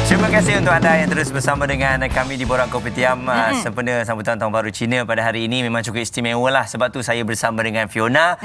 Terima kasih untuk anda yang terus bersama dengan kami di Borak Kopitiam sempena sambutan Tahun Baru Cina pada hari ini. Memang cukup istimewa lah, sebab tu saya bersama dengan Fiona.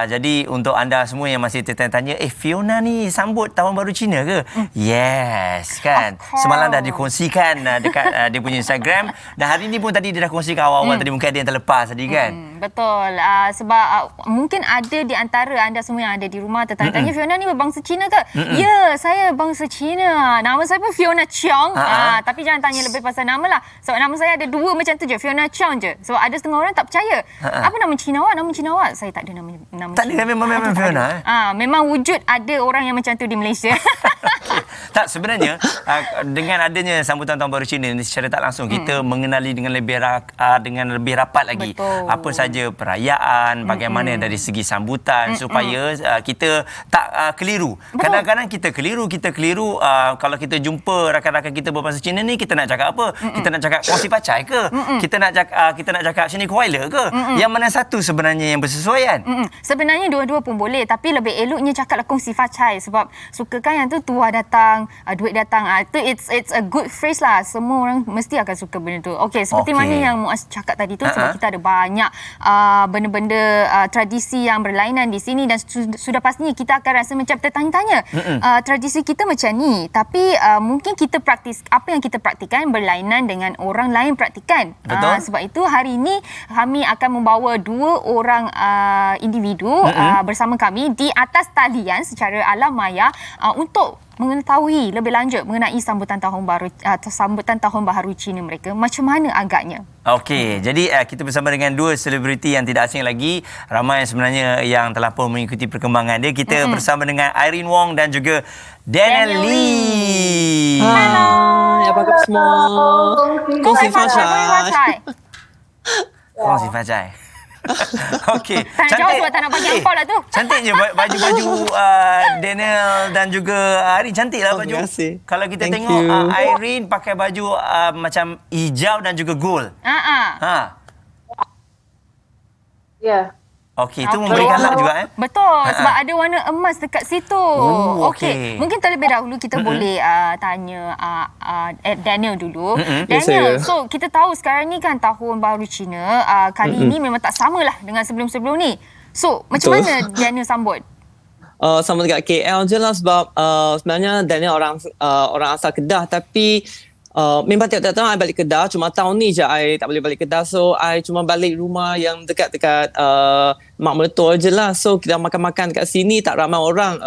Jadi untuk anda semua yang masih tertanya-tanya, Fiona ni sambut Tahun Baru Cina ke? Yes, kan? Semalam dah dikongsikan dekat dia punya Instagram, dan hari ni pun tadi dia dah kongsikan awal-awal tadi, mungkin ada yang terlepas tadi kan? Betul. Sebab mungkin ada di antara anda semua yang ada di rumah tertanya-tanya, Fiona ni berbangsa Cina ke? Ya, saya bangsa Cina. Nama saya pun Fiona Cheong. Tapi jangan tanya lebih pasal nama lah. Sebab nama saya ada dua macam tu je. Fiona Cheong je. Sebab ada setengah orang tak percaya. Apa nama Cina awak? Nama Cina awak? Saya tak ada nama Tak Cina. ada, memang Fiona. Memang wujud ada orang yang macam tu di Malaysia. Tak, sebenarnya dengan adanya sambutan Tahun Baru Cina ni, secara tak langsung kita mengenali dengan lebih rapat lagi. Betul. Apa saja perayaan, bagaimana dari segi sambutan, supaya kita tak keliru. Kadang-kadang kita keliru kalau kita jumpa rakan-rakan kita berbahasa Cina ni, kita nak cakap apa? Kita nak cakap kongsi pacai ke? Kita nak cakap sini kuala ke? Yang mana satu sebenarnya yang bersesuaian? Sebenarnya dua-dua pun boleh, tapi lebih eloknya cakaplah kongsi facai, sebab suka kan yang tu tuah datang, duit datang. Itu it's a good phrase lah. Semua orang mesti akan suka benda tu. Okey, seperti mana yang Muaz cakap tadi tu, sebab kita ada banyak benda-benda tradisi yang berlainan di sini, dan sudah pastinya kita akan rasa macam tertanya-tanya. Tradisi kita macam ni, tapi mungkin kita apa yang kita praktikan berlainan dengan orang lain praktikan. Sebab itu hari ini kami akan membawa dua orang individu bersama kami di atas talian secara alam maya untuk mengetahui lebih lanjut mengenai sambutan Tahun Baru Cina mereka, macam mana agaknya. Okey, jadi kita bersama dengan dua selebriti yang tidak asing lagi. Ramai sebenarnya yang telah pun mengikuti perkembangan dia. Kita bersama dengan Irene Wong dan juga Daniel Lee. Hai, apa khabar semua? Kongsi facai. Kongsi facai. Okey, Tak nak jawab sebab tak nak bagi angpau lah tu. Cantiknya baju-baju Daniel dan juga Irene. Cantiklah baju. Terima kasih. Kalau kita Thank tengok you. Irene pakai baju macam hijau dan juga gold. Ya. Okey, itu memberikan luck juga Betul, sebab ada warna emas dekat situ. Okey. Mungkin terlebih dahulu kita boleh tanya Daniel dulu. Daniel, so kita tahu sekarang ni kan Tahun Baru Cina, kali ini memang tak samalah dengan sebelum-sebelum ni. So, macam mana Daniel sambut? Sama dekat KL je lah, sebab sebenarnya Daniel orang asal Kedah, tapi memang tiap-tiap tahun I balik Kedah. Cuma tahun ni je I tak boleh balik Kedah, so I cuma balik rumah yang dekat-dekat mak mertua je lah. So kita makan-makan kat sini tak ramai orang,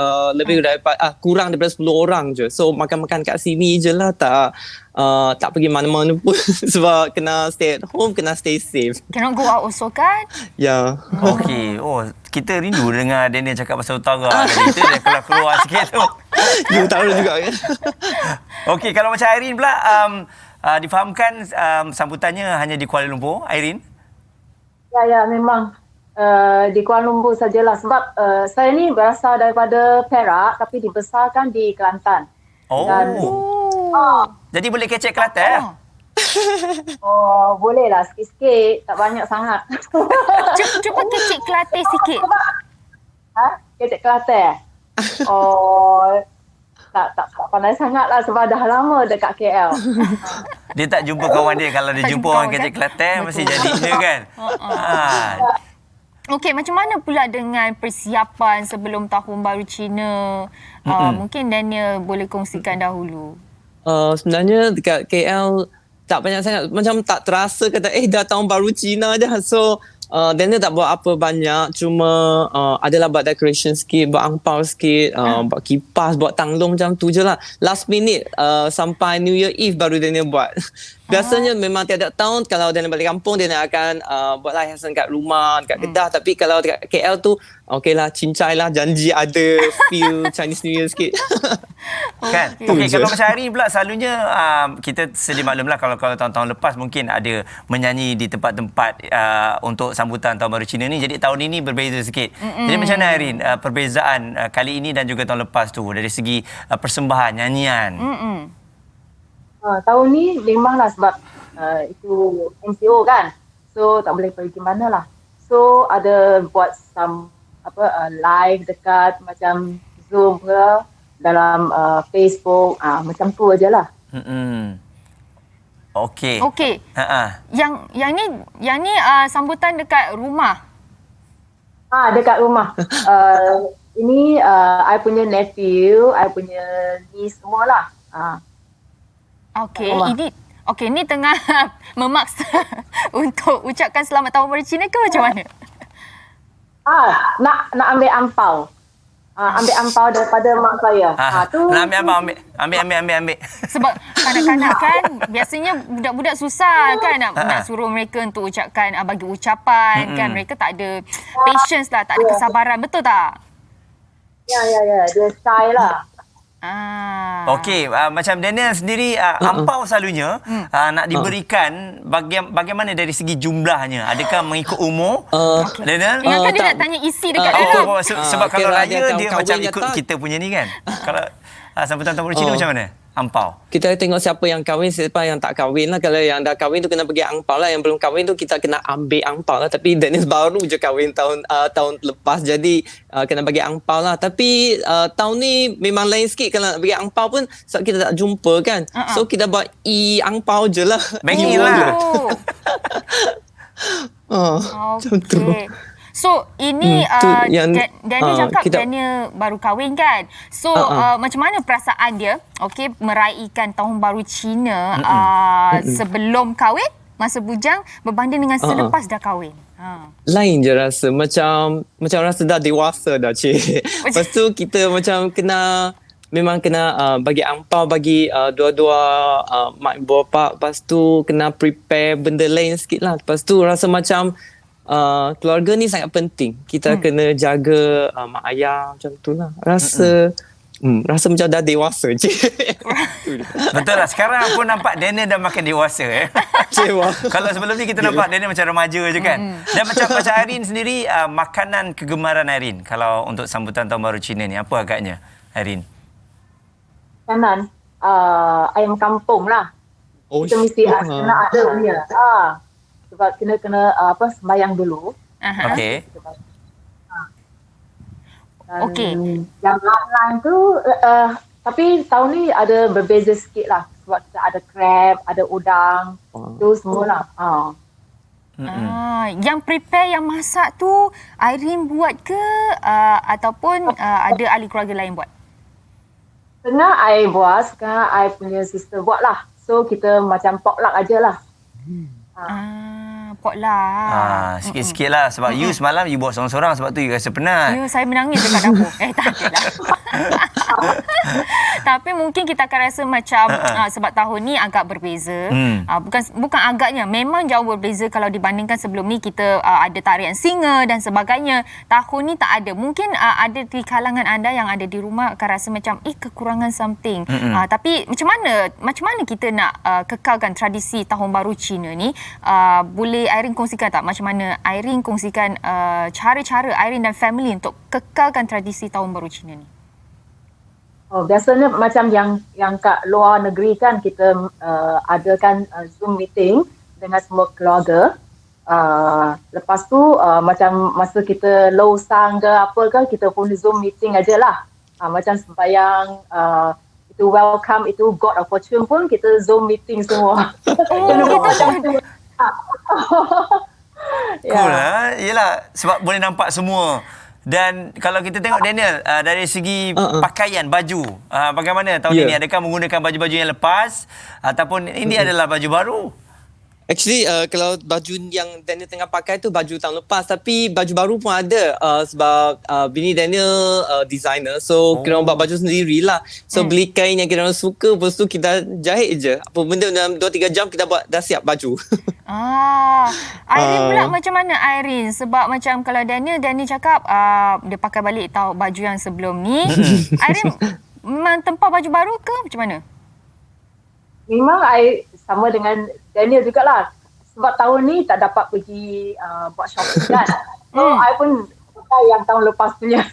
kurang daripada 10 orang je. So makan-makan kat sini je lah, tak pergi mana-mana pun sebab kena stay at home, kena stay safe. Cannot go out also kan? Ya. Okey. Kita rindu dengar Daniel cakap pasal utara. Jadi kita dah keluar sikit tu. You tahu juga kan? Okey, kalau macam Irene pula, difahamkan sambutannya hanya di Kuala Lumpur, Irene? Ya, memang di Kuala Lumpur sajalah, sebab saya ni berasal daripada Perak tapi dibesarkan di Kelantan. Jadi boleh kecek Kelantan? Boleh lah, sikit-sikit, tak banyak sangat. Cuba kecik Kelantan sikit. Kecek Kelantan? Tak pandai sangat lah sebab dah lama dekat KL. Dia tak jumpa kawan dia. Kalau dia jumpa orang kecek Kelantan, mesti jadi je kan? Okey, macam mana pula dengan persiapan sebelum Tahun Baru Cina? Mungkin Daniel boleh kongsikan dahulu. Sebenarnya dekat KL tak banyak sangat, macam tak terasa kata dah Tahun Baru Cina dah. So Daniel tak buat apa banyak, cuma adalah buat decoration sikit, buat angpau sikit, buat kipas, buat tanglong macam tu je lah. Last minute sampai New Year Eve baru Daniel buat. Biasanya memang tiap-tiap tahun kalau Daniel balik kampung, Daniel akan buatlah hiasan kat rumah, dekat Kedah. Tapi kalau dekat KL tu, okeylah, cincai lah, janji ada feel Chinese New Year sikit. Kan? Okey, kalau macam hari ni pula, selalunya kita sedia maklum lah, kalau tahun-tahun lepas mungkin ada menyanyi di tempat-tempat untuk sambutan Tahun Baru Cina ni. Jadi tahun ini berbeza sikit. Jadi macam mana Irene, perbezaan kali ini dan juga tahun lepas tu dari segi persembahan, nyanyian? Tahun ni memanglah sebab itu MCO kan. So tak boleh pergi mana lah. So ada buat some live dekat macam Zoom ke. dalam Facebook, macam tu aja lah. Okey. Okey. Yang ni sambutan dekat rumah. Dekat rumah. Ini I punya nephew, I punya niece semualah. Okey, ini tengah memaksa untuk ucapkan selamat tahun baru Cina ke macam mana? Nak ambil ampau. Ambil ampau daripada mak saya. Nak ambil. Sebab kanak-kanak kan biasanya budak-budak susah kan nak suruh mereka untuk ucapkan, bagi ucapan kan. Mereka tak ada patience lah, tak ada kesabaran. Betul tak? Ya. Dia shy lah. Okey, macam Daniel sendiri, ampau selalunya nak diberikan bagaimana dari segi jumlahnya? Adakah mengikut umur? Daniel? Yang kan dia nak tanya isi dekat dalam. Sebab kalau raya dia macam ikut kita punya ni kan. Kalau sambutan tahun baru Cina macam mana? Ampau. Kita tengok siapa yang kahwin, siapa yang tak kahwin lah. Kalau yang dah kahwin tu kena bagi angpau lah. Yang belum kahwin tu kita kena ambil angpau lah. Tapi Dennis baru je kahwin tahun lepas. Jadi kena bagi angpau lah. Tapi tahun ni memang lain sikit. Kalau nak bagi angpau pun sebab kita tak jumpa kan. So kita buat angpau je lah. Banking lah. Macam tu. So ini Daniel cakap Daniel baru kahwin kan. So macam mana perasaan dia meraihkan tahun baru Cina sebelum kahwin, masa bujang berbanding dengan selepas dah kahwin? Lain je rasa. Macam rasa dah dewasa dah, cik. Lepas tu kita macam memang kena bagi angpau bagi dua-dua mak ibu bapa. Lepas tu kena prepare benda lain sikit lah. Lepas tu rasa macam keluarga ni sangat penting. Kita kena jaga mak ayah macam tu lah. Rasa macam dah dewasa, cik. Betul lah. Sekarang pun nampak Daniel dah makin dewasa. Kalau sebelum ni kita nampak Daniel macam remaja je kan. Dan macam Irene sendiri, makanan kegemaran Irene kalau untuk sambutan tahun baru Cina ni, apa agaknya Irene? Kanan, ayam kampung lah. Kita mesti kena ada punya. Sebab kena sembahyang dulu. Okey. Okey. Yang lain tu tapi tahun ni ada berbeza sikit lah. Sebab kita ada crab, ada udang, tu semua lah. Yang prepare, yang masak tu Irene buat ke ataupun ada ahli keluarga lain buat? Setengah I buat, setengah I punya sister buat lah. So kita macam potluck aja lah. Potluck. Sikit-sikit lah. Sebab you semalam you buat seorang-seorang, sebab tu you rasa penat. Ya, saya menangis dekat dapur. Tak adalah. Tapi mungkin kita akan rasa macam sebab tahun ni agak berbeza. Bukan agaknya, memang jauh berbeza kalau dibandingkan sebelum ni. Kita ada tarian singa dan sebagainya. Tahun ni tak ada. Mungkin ada di kalangan anda yang ada di rumah akan rasa macam kekurangan something. Tapi macam mana kita nak kekalkan tradisi tahun baru Cina ni? Boleh Irene kongsikan tak macam mana Irene kongsikan cara-cara Irene dan family untuk kekalkan tradisi tahun baru Cina ni? Biasanya macam yang kat luar negeri kan, kita adakan Zoom meeting dengan semua keluarga. Lepas tu macam masa kita losang ke apa kan, kita pun Zoom meeting aja lah. Macam sembahyang itu welcome, itu God of Fortune pun kita Zoom meeting semua. Cool lah. Yelah, sebab boleh nampak semua. Dan kalau kita tengok Daniel, dari segi pakaian, baju, bagaimana tahun ini? Adakah menggunakan baju-baju yang lepas ataupun ini adalah baju baru? Actually, kalau baju yang Daniel tengah pakai tu baju tahun lepas, tapi baju baru pun ada sebab bini Daniel designer, so kita orang buat baju sendiri lah. So beli kain yang kita orang suka, lepas tu kita jahit je. Apa benda dalam 2-3 jam kita buat, dah siap baju. Irene pula macam mana Irene? Sebab macam kalau Daniel cakap dia pakai balik baju yang sebelum ni. Irene memang tempah baju baru ke macam mana? Memang I sama dengan Daniel jugalah. Sebab tahun ni tak dapat pergi buat shopping kan. So I pun pakai yang tahun lepas punya.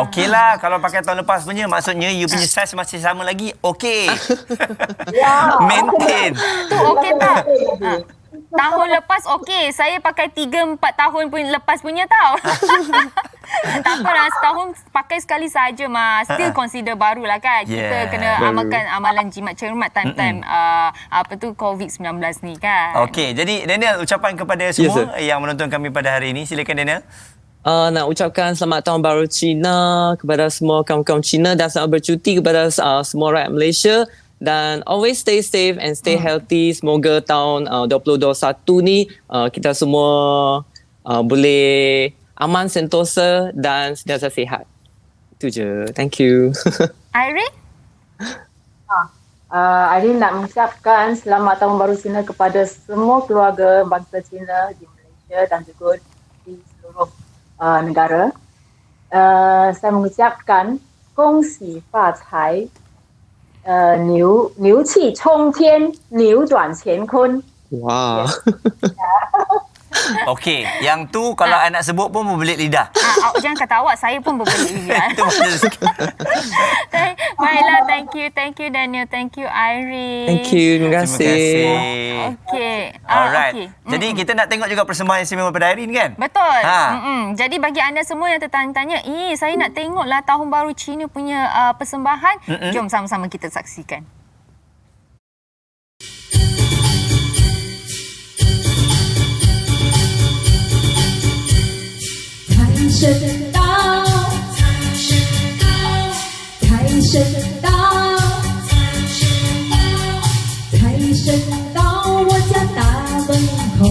Okey lah, kalau pakai tahun lepas punya, maksudnya you punya size masih sama lagi. Okey. Maintain. Tu okey tak? Tahun lepas okey. Saya pakai 3-4 tahun pun lepas punya tau. Tak apalah, setahun pakai sekali saja mas. Still consider baru lah kan. Yeah. Kita kena amalkan amalan jimat cermat time-time COVID-19 ni kan. Okey, jadi Daniel, ucapan kepada semua yang menonton kami pada hari ini. Silakan Daniel. Nak ucapkan selamat tahun baru Cina kepada semua kaum-kaum Cina dan selamat bercuti kepada semua rakyat Malaysia. Dan always stay safe and stay healthy. Semoga tahun 2021 ni kita semua boleh aman, sentosa dan sentiasa sihat. Itu je. Thank you. Irene? Irene nak mengucapkan selamat tahun baru Cina kepada semua keluarga bangsa Cina di Malaysia dan juga di seluruh negara. Saya mengucapkan kongsi fa cai, 牛气冲天，扭转乾坤。 Wow. Okey, yang tu kalau I nak sebut pun berbelit lidah. Jangan kata awak, saya pun berbelit lidah. Itu maksud sikit. Baiklah, thank you Daniel, thank you Irene. Thank you. Terima Terima kasih. kasih. Okay. Alright. Okay. Jadi kita nak tengok juga persembahan istimewa pada Irene kan? Betul. Ha. Jadi bagi anda semua yang tertanya-tanya, saya nak tengoklah tahun baru Cina punya persembahan. Jom sama-sama kita saksikan. 财神到，财神到，财神到我家大门口。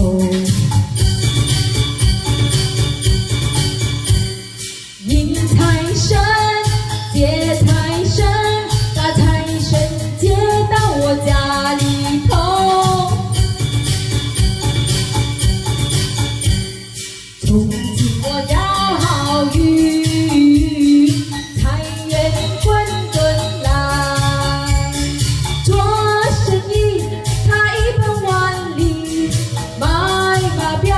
迎财神，接财神，把财神接到我家里头。从今我要好运，财源滚滚来。做生意他一本万利，买马票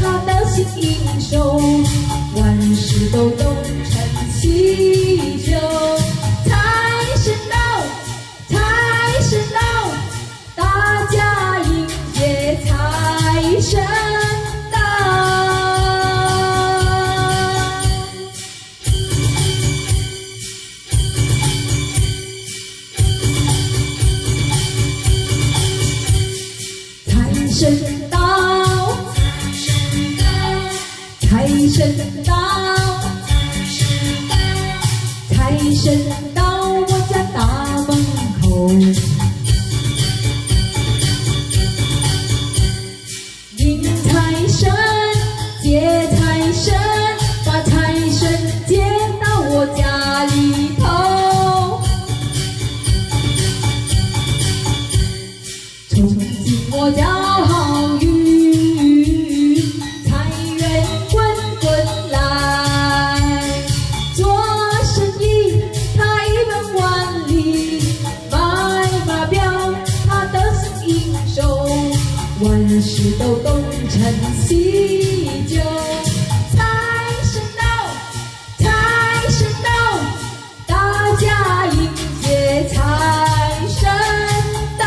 他得心应手，万事都东成西就。财神到，财神到，大家迎接财神。 财神到，财神到，财神到我家大门口。迎财神，接财神，把财神接到我家里头。从今我要好运，财源滚滚来。做生意他一本万利，买马票他得心应手，万事都东成西就。财神到，财神到，大家迎接财神到。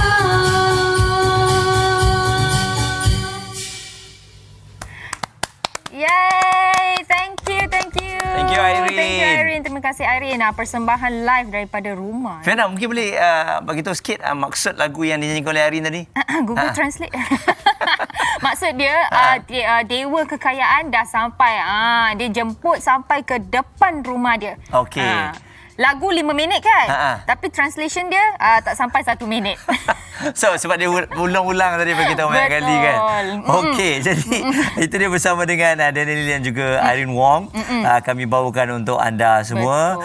Yay! Thank you, thank you. Thank you, Irene. Thank you, Irene. Terima kasih, Irene. Persembahan live daripada rumah. Fiona, mungkin boleh bagi tahu sikit maksud lagu yang dinyanyikan oleh Irene tadi? Google Translate. Maksud dia, dewa kekayaan dah sampai. Dia jemput sampai ke depan rumah dia. Okey. Lagu 5 minit kan? Ha-ha. Tapi translation dia tak sampai 1 minit. So, sebab dia ulang-ulang tadi bagi kita banyak kali kan. Okey, jadi itu dia bersama dengan Daniel dan juga Irene Wong. Kami bawakan untuk anda semua. Betul.